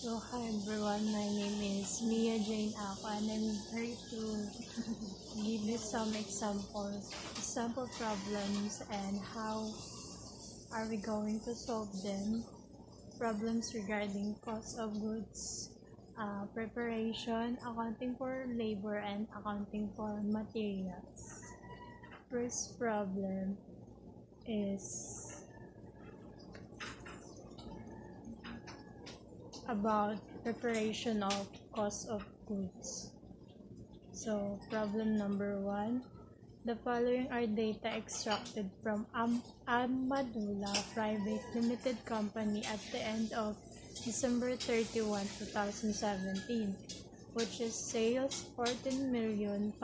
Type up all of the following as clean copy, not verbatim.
So hi everyone, my name is Mia Jane Ako and I'm here to give you some sample problems and how are we going to solve them. Problems regarding cost of goods, preparation, accounting for labor, and accounting for materials. First problem is about preparation of cost of goods. So problem number 1, the following are data extracted from Amadula Private Limited Company at the end of December 31, 2017, which is sales 14,500,000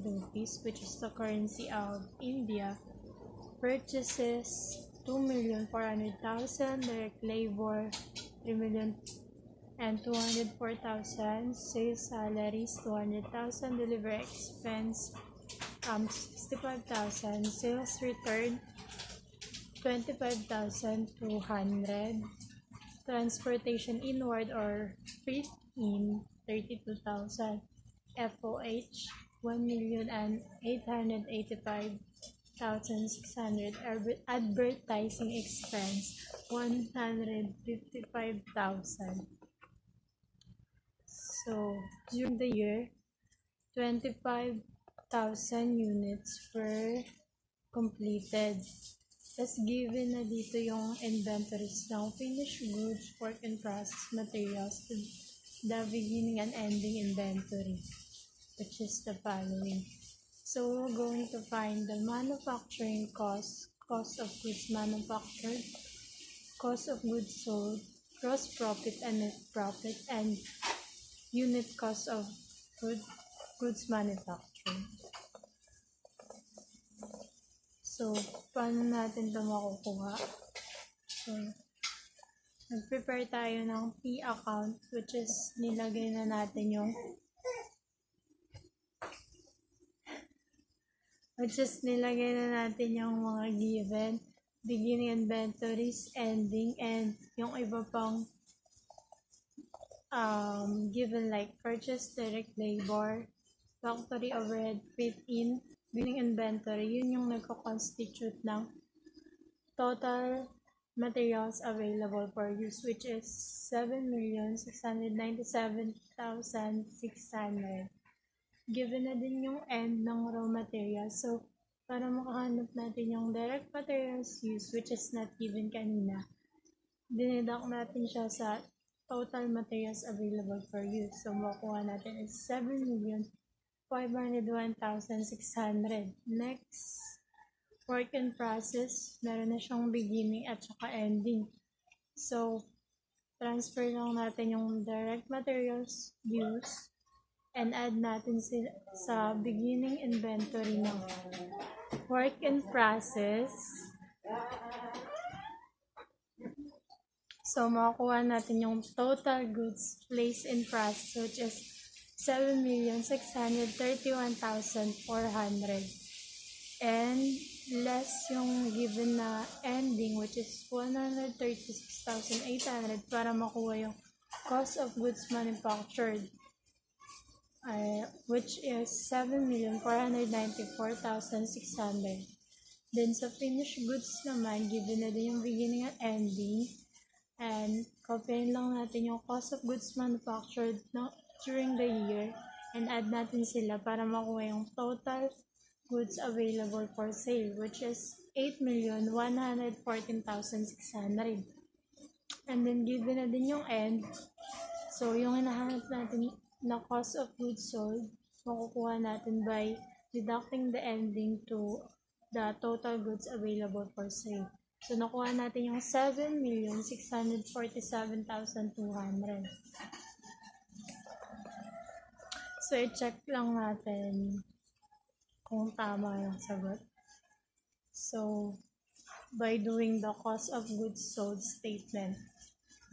rupees, which is the currency of India, purchases 2,400,000, direct labor 3,204,000, sales salaries 200,000, delivery expense 65,000, sales return 25,200, transportation inward or freight in 32,000, FOH 1,885,600, advertising expense 155,000. So during the year, 25,000 units were completed. Tapos given na dito yung inventories ng finished goods, work in process materials, the beginning and ending inventory, which is the following. So we're going to find the manufacturing cost, cost of goods manufactured, cost of goods sold, gross profit and net profit, and unit cost of goods manufactured. So, paano natin ito makukuha? So, nag-prepare tayo ng P account, which is nilagay na natin yung mga given, beginning inventories, ending, and yung iba pang given like purchase, direct labor, factory overhead, fit in, beginning inventory. Yun yung nagko-constitute ng total materials available for use, which is 7,697,600. Given na din yung end ng raw materials. So, para makahanap natin yung direct materials use, which is not given kanina, dineduct natin siya sa total materials available for use. So, makuha natin is 7,501,600. Next, work in process. Meron na siyang beginning at saka ending. So, transfer lang natin yung direct materials use and add natin sa beginning inventory ng work in process. So, makakuha natin yung total goods placed in process, which is 7,631,400. And less yung given na ending, which is 136,800 para makuha yung cost of goods manufactured, which is 7,494,600. Then sa finished goods naman, given na din yung beginning and ending, and compare lang natin yung cost of goods manufactured during the year and add natin sila para makuha yung total goods available for sale, which is 8,114,600. And then given na din yung end, so yung hinahanap natin na cost of goods sold, makukuha natin by deducting the ending to the total goods available for sale. So, nakuha natin yung 7,647,200. So, i-check lang natin kung tama yung sagot. So, by doing the cost of goods sold statement,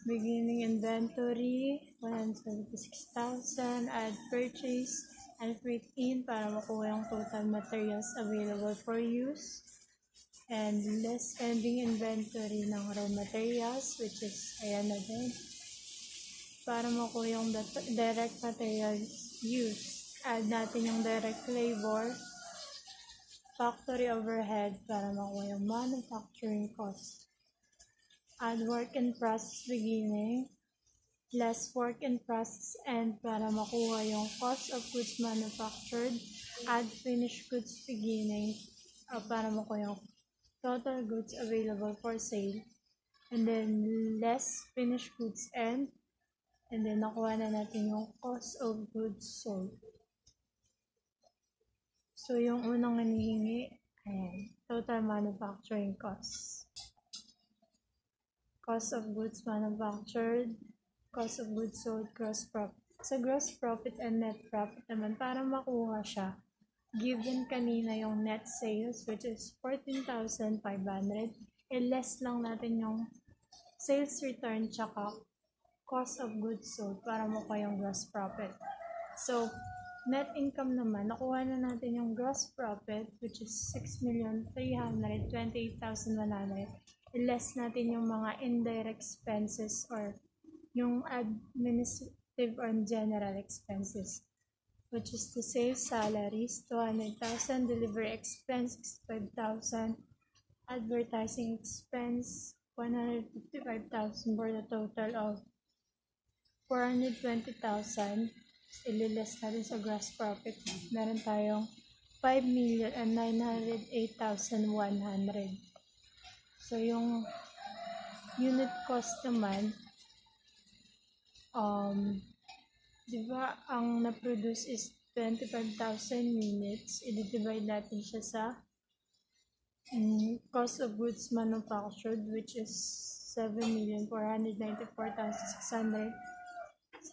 beginning inventory, 176,000, add purchase, and freight in para makuha yung total materials available for use. And less ending inventory ng raw materials, which is, ayan na din. para makuha yung direct materials used. Add natin yung direct labor, factory overhead para makuha yung manufacturing cost. Add work in process beginning, less work in process end para makuha yung cost of goods manufactured. Add finished goods beginning para makuha yung total goods available for sale. And then less finished goods end. And then nakuha na natin yung cost of goods sold. So yung unang hinihingi, ayan, total manufacturing cost. Cost of goods manufactured, cost of goods sold, gross profit. Sa gross profit and net profit naman, para makuha siya, given kanina yung net sales, which is 14,500, less lang natin yung sales return tsaka cost of goods sold para makuha yung gross profit. So, net income naman, nakuha na natin yung gross profit, which is 6,328,100. Less natin yung mga indirect expenses or yung administrative or general expenses, which is the sales salaries, 200,000, delivery expense, 5,000, advertising expense, 155,000 for the total of 420,000. Ililess natin sa gross profit. Meron tayong 5,908,100. So, yung unit cost naman, di ba, ang na-produce is 25,000 units. I-divide natin siya sa cost of goods manufactured, which is 7,494,600.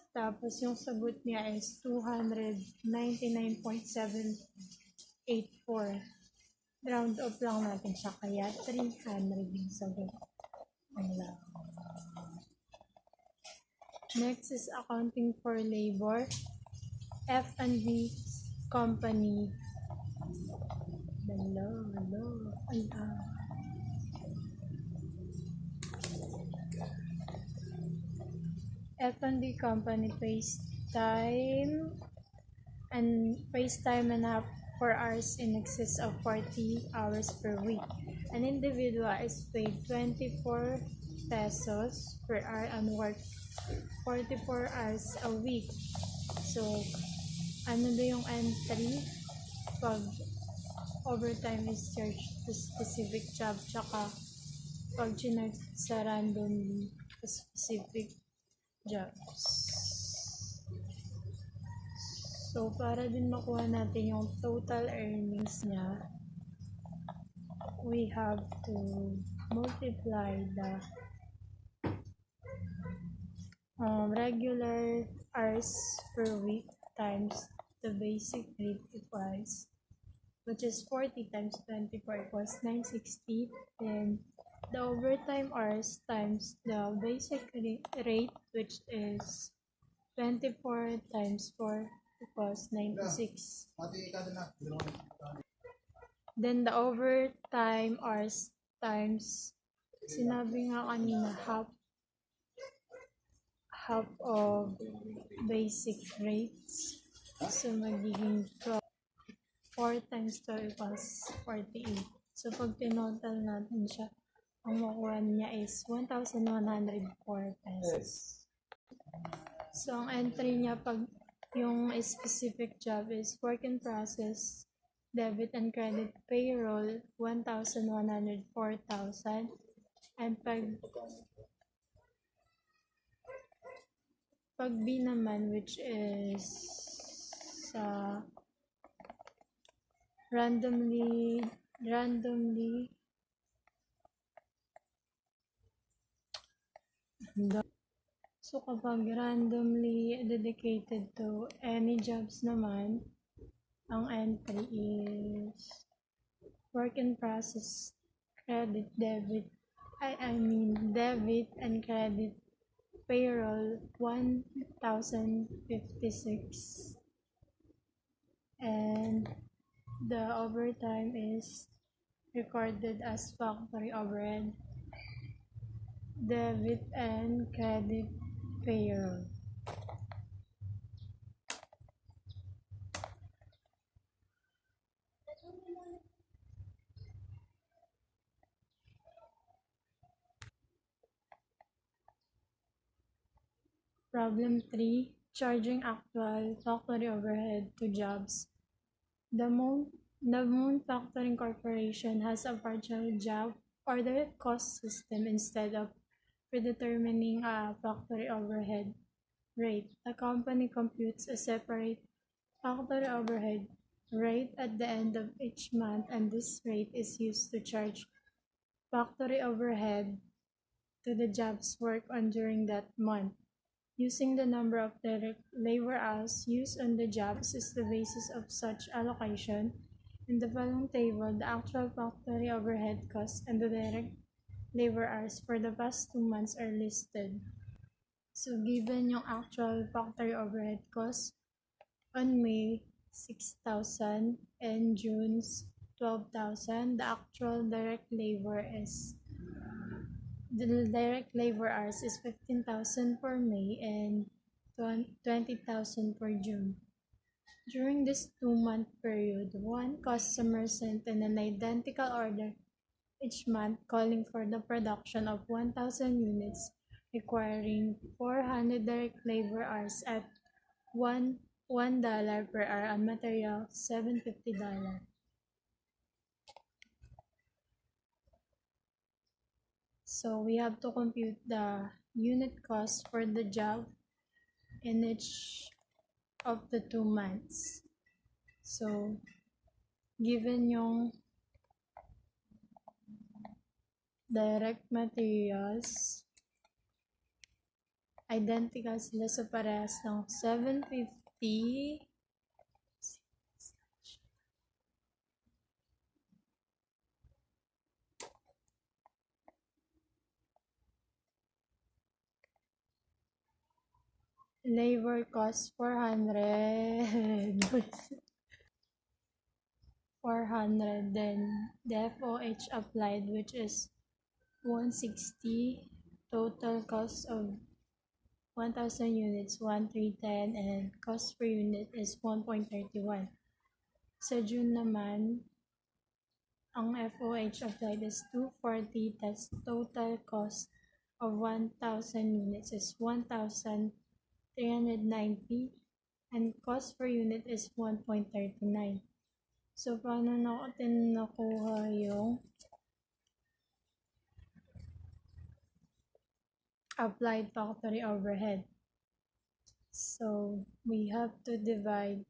Tapos yung sagot niya is 299.784. Round off lang natin siya, kaya 300 yung sagot. Next is accounting for labor. F&B company. F&B company pays time and a half for hours in excess of 40 hours per week. An individual is paid 24 pesos per hour and work 44 hours a week. So, ano na yung entry? Pag overtime is charged to specific job, tsaka pag chinag sa randomly specific jobs. So, para din makuha natin yung total earnings niya, we have to multiply the regular hours per week times the basic rate equals, which is 40 times 24 equals 960. Then the overtime hours times the basic rate, which is 24 times 4 equals 96. Then the overtime hours times, sinabi nga kanina, half of basic rates. So magiging 4 times 12 equals 48. So pag tinotal natin siya, ang makuha niya is 1,104 pesos. So ang entry niya pag yung specific job is work in process, debit and credit, payroll, 1,104,000. And pag B naman, which is randomly so kapag randomly dedicated to any jobs naman, ang entry is work in process, debit and credit, payroll 1,056, and the overtime is recorded as factory overhead, debit and credit, payroll. Problem 3. Charging actual factory overhead to jobs. The Moon Factoring Corporation has a partial job or direct cost system instead of predetermining a factory overhead rate. The company computes a separate factory overhead rate at the end of each month, and this rate is used to charge factory overhead to the jobs worked on during that month. Using the number of direct labor hours used on the jobs is the basis of such allocation. In the following table, the actual factory overhead costs and the direct labor hours for the past 2 months are listed. So given yung actual factory overhead costs on May 6,000 and June's 12,000, the direct labor hours is 15,000 for May and 20,000 for June. During this 2-month period, one customer sent in an identical order each month calling for the production of 1,000 units, requiring 400 direct labor hours at $1 per hour and material $750. So we have to compute the unit cost for the job in each of the 2 months. So given yung direct materials, identical sila, so parehas ng 750 labor cost 400 400, then the FOH applied, which is 160, total cost of 1,000 units 1,310, and cost per unit is 1.31. Sa June naman, ang FOH applied is 240, tas total cost of 1,000 units is 1,390, and cost per unit is 1.39. So, paano natin nakuha yung applied factory overhead? So, we have to divide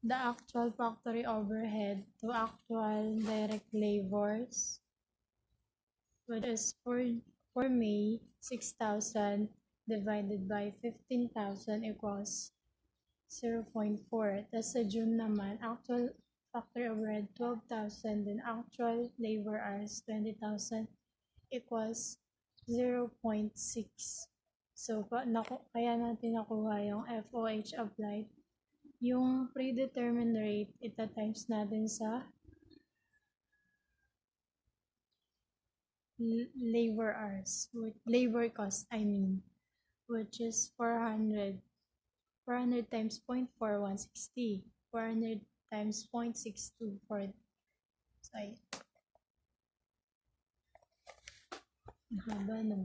the actual factory overhead to actual direct labors, which is for May, 6,000 divided by 15,000 equals 0.4. Tapos sa June naman, actual factory overhead 12,000, then actual labor hours 20,000 equals 0.6. So, kaya natin nakuha yung FOH applied. Yung predetermined rate, ita-times natin sa labor hours, labor cost, which is 400. 400 times 0.4, 160. 400 times 0.62, 4. So, ay. Haba naman.